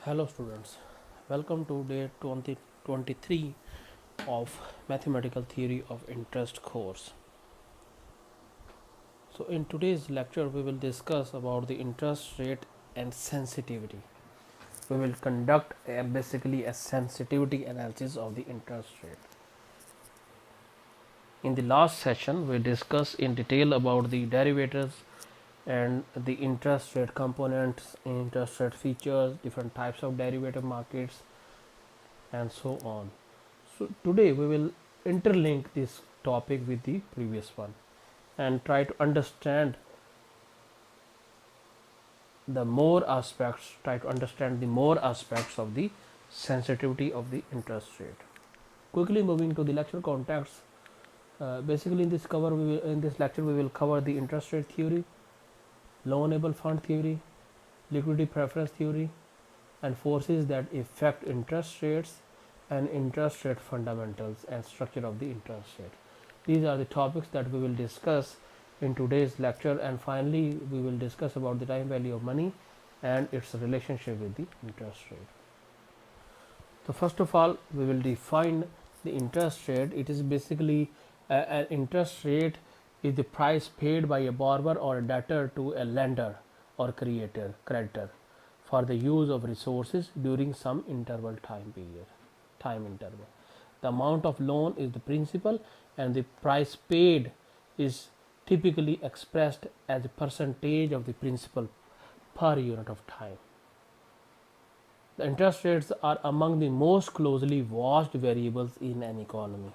Hello students, welcome to day 2023 of Mathematical Theory of Interest course. So in today's lecture we will discuss about the interest rate and sensitivity. We will conduct basically a sensitivity analysis of the interest rate. In the last session we discussed in detail about the derivatives and the interest rate components, interest rate features, different types of derivative markets and so on. So today we will interlink this topic with the previous one and try to understand the more aspects of the sensitivity of the interest rate. Quickly moving to the lecture context. Basically in this lecture we will cover the interest rate theory, loanable fund theory, liquidity preference theory, and forces that affect interest rates and interest rate fundamentals and structure of the interest rate. These are the topics that we will discuss in today's lecture, and finally we will discuss about the time value of money and its relationship with the interest rate. So first of all we will define the interest rate. It is basically an interest rate is the price paid by a borrower or a debtor to a lender or creditor for the use of resources during some time interval. The amount of loan is the principal and the price paid is typically expressed as a percentage of the principal per unit of time. The interest rates are among the most closely watched variables in an economy.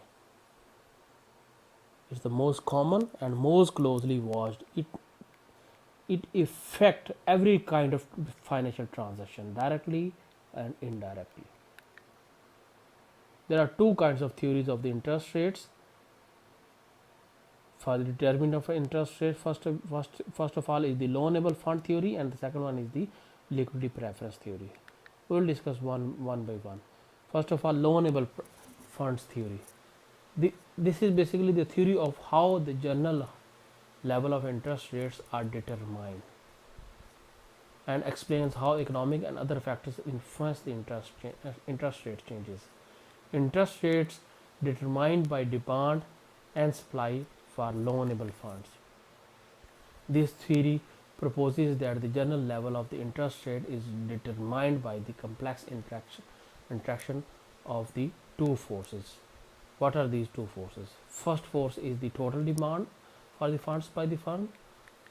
It's the most common and most closely watched. It affects every kind of financial transaction, directly and indirectly. There are two kinds of theories of the interest rates. For the determinant of interest rate, first of all is the loanable fund theory, and the second one is the liquidity preference theory. We will discuss one by one. First of all, loanable funds theory. This is basically the theory of how the general level of interest rates are determined, and explains how economic and other factors influence the interest rate changes. Interest rates determined by demand and supply for loanable funds. This theory proposes that the general level of the interest rate is determined by the complex interaction of the two forces. What are these two forces? First force is the total demand for the funds by the firm,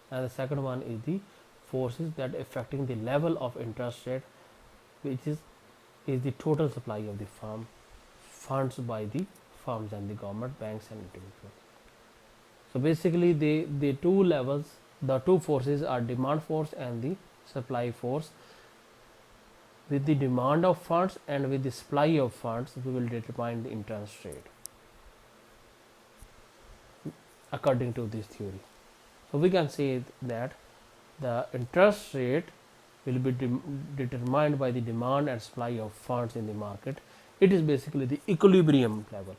and the second one is the forces that affecting the level of interest rate, which is the total supply of the funds by the firms and the government, banks and individuals. So basically the two forces are demand force and the supply force. With the demand of funds and with the supply of funds, we will determine the interest rate according to this theory. So we can say that the interest rate will be determined by the demand and supply of funds in the market. It is basically the equilibrium level.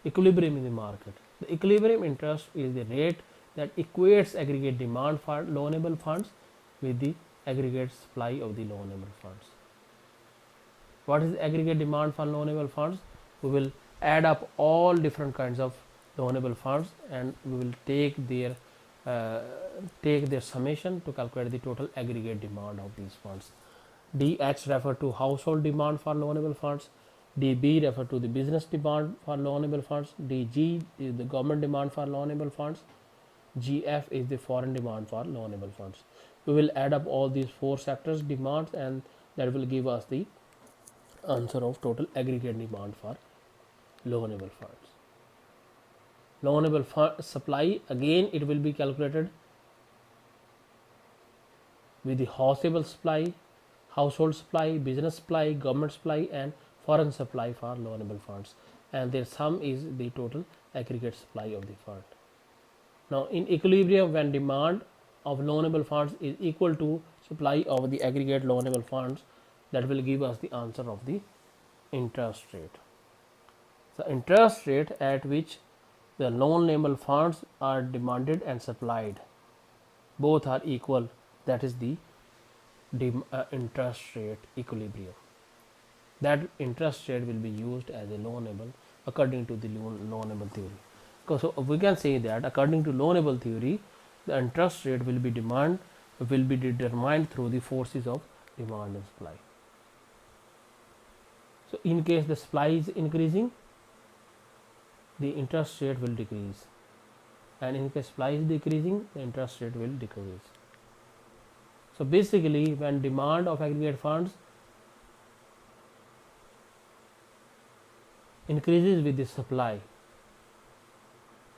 Equilibrium in the market. The equilibrium interest is the rate that equates aggregate demand for loanable funds with the aggregate supply of the loanable funds. What is the aggregate demand for loanable funds? We will add up all different kinds of loanable funds and we will take their summation to calculate the total aggregate demand of these funds. DH refer to household demand for loanable funds. DB refer to the business demand for loanable funds. DG is the government demand for loanable funds. GF is the foreign demand for loanable funds. We will add up all these four sectors demands, and that will give us the answer of total aggregate demand for loanable funds. Loanable fund supply, again it will be calculated with the household supply, business supply, government supply and foreign supply for loanable funds, and their sum is the total aggregate supply of the fund. Now in equilibrium, when demand of loanable funds is equal to supply of the aggregate loanable funds, that will give us the answer of the interest rate. The interest rate at which the loanable funds are demanded and supplied both are equal, that is the interest rate equilibrium. That interest rate will be used as a loanable according to the loanable theory. So we can say that according to loanable theory, the interest rate will be determined through the forces of demand and supply. So in case the supply is increasing, the interest rate will decrease, and in case supply is decreasing, the interest rate will decrease. So basically, when demand of aggregate funds increases with the supply,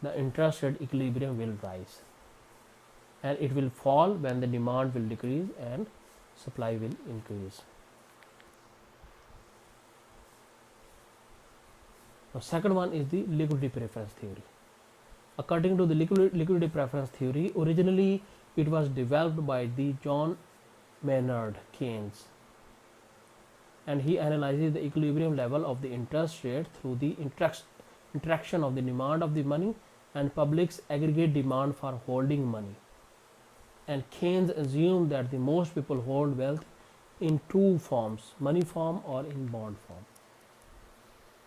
the interest rate equilibrium will rise, and it will fall when the demand will decrease and supply will increase. Now, second one is the liquidity preference theory. According to the liquidity preference theory, originally it was developed by the John Maynard Keynes, and he analyzes the equilibrium level of the interest rate through the interaction of the demand of the money and public's aggregate demand for holding money. And Keynes assumed that the most people hold wealth in two forms: money form or in bond form.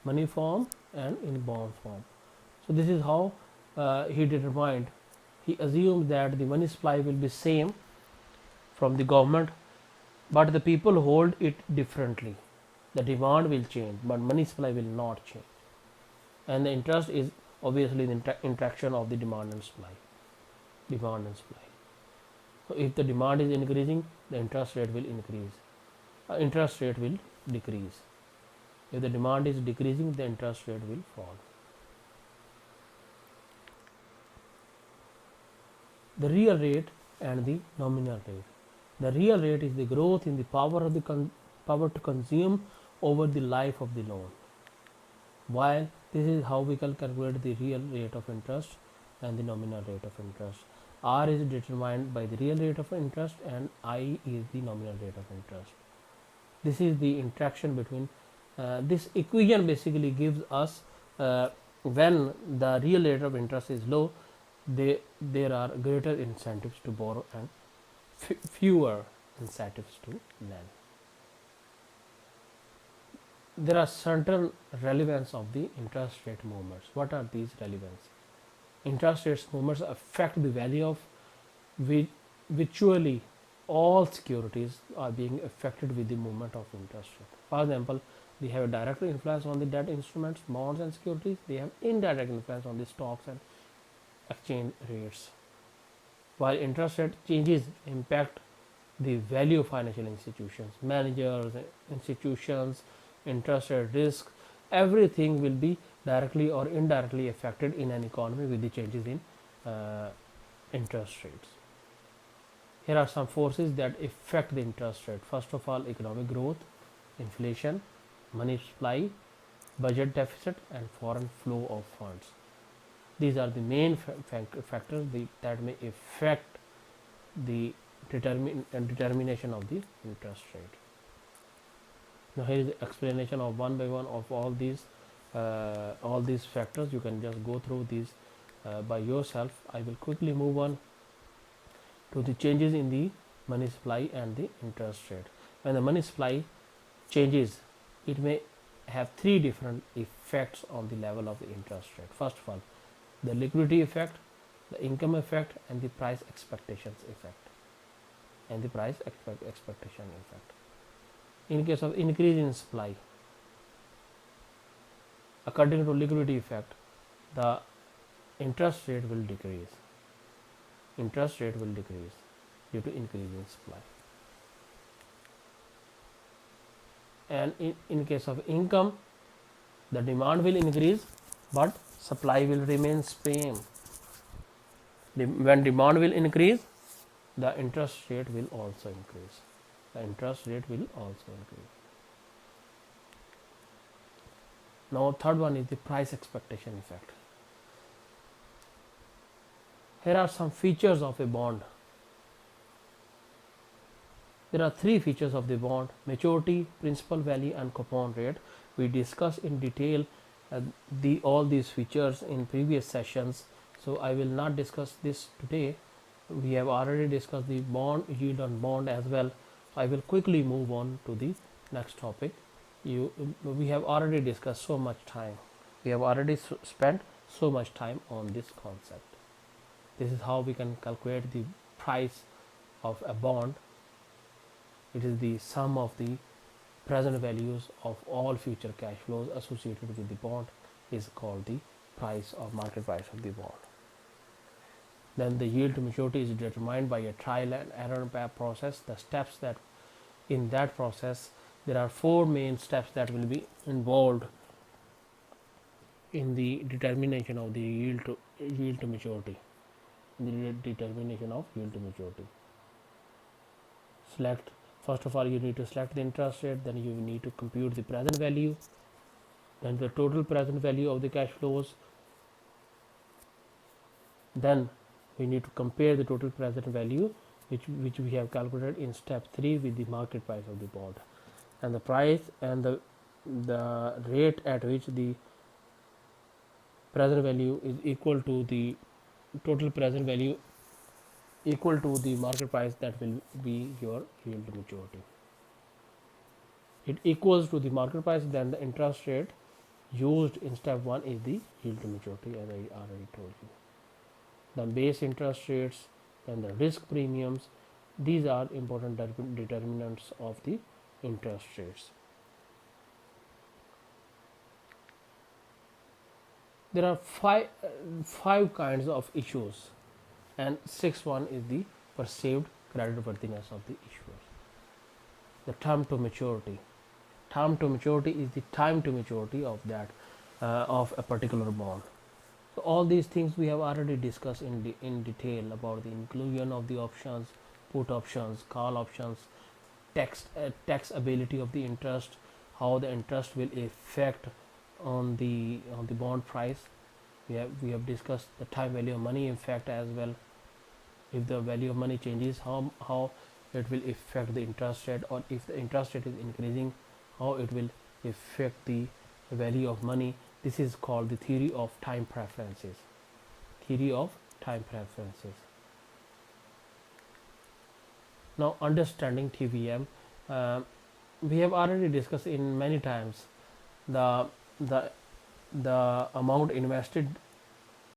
Money form and in bond form. So this is how he determined. He assumed that the money supply will be same from the government, but the people hold it differently. The demand will change, but money supply will not change. And the interest is obviously the interaction of the demand and supply. Demand and supply. So if the demand is increasing, the interest rate will increase. Interest rate will decrease. If the demand is decreasing, the interest rate will fall. The real rate and the nominal rate. The real rate is the growth in the power of the power to consume over the life of the loan. While this is how we can calculate the real rate of interest and the nominal rate of interest. R is determined by the real rate of interest and I is the nominal rate of interest. This is the interaction between this equation basically gives us when the real rate of interest is low, there are greater incentives to borrow and fewer incentives to lend. There are certain relevance of the interest rate movements. What are these relevance? Interest rates movements affect the value of virtually all securities are being affected with the movement of interest rate. For example, they have a direct influence on the debt instruments, bonds and securities. They have indirect influence on the stocks and exchange rates. While interest rate changes impact the value of financial institutions, managers, institutions, interest rate risk, everything will be directly or indirectly affected in an economy with the changes in interest rates. Here are some forces that affect the interest rate. First of all, economic growth, inflation, money supply, budget deficit, and foreign flow of funds. These are the main factors that may affect the determination of the interest rate. Now here is the explanation of one by one of all these factors. You can just go through these by yourself. I will quickly move on to the changes in the money supply and the interest rate. When the money supply changes, it may have three different effects on the level of the interest rate. First of all, the liquidity effect, the income effect, and the price expectations effect. In case of increase in supply, according to liquidity effect, the interest rate will decrease. Interest rate will decrease due to increase in supply. And in case of income, the demand will increase, but supply will remain same. When demand will increase, the interest rate will also increase. Now third one is the price expectation effect. Here are some features of a bond. There are three features of the bond: maturity, principal value, and coupon rate. We discussed in detail all these features in previous sessions, so I will not discuss this today. We have already discussed the bond yield on bond as well. I will quickly move on to the next topic. We have already discussed so much time. We have already spent so much time on this concept. This is how we can calculate the price of a bond. It is the sum of the present values of all future cash flows associated with the bond is called the price or market price of the bond. Then the yield to maturity is determined by a trial and error process. The steps that in that process, there are four main steps that will be involved in the determination of the yield to maturity. In the determination of yield to maturity. Select, first of all, you need to select the interest rate, then you need to compute the present value, then the total present value of the cash flows, then we need to compare the total present value which we have calculated in step 3 with the market price of the bond, and the price and the rate at which the present value is equal to the total present value equal to the market price, that will be your yield to maturity. It equals to the market price, then the interest rate used in step 1 is the yield to maturity, as I already told you. The base interest rates, then the risk premiums, these are important determinants of the interest rates. There are five kinds of issues, and sixth one is the perceived creditworthiness of the issuer. The term to maturity. Term to maturity is the time to maturity of that of a particular bond. So all these things we have already discussed in detail about the inclusion of the options, put options, call options, taxability of the interest, how the interest will affect on the bond price. We have discussed the time value of money effect as well. If the value of money changes, how it will affect the interest rate, or if the interest rate is increasing, how it will affect the value of money. This is called the theory of time preferences. Theory of time preferences. Now, understanding TVM, we have already discussed in many times the amount invested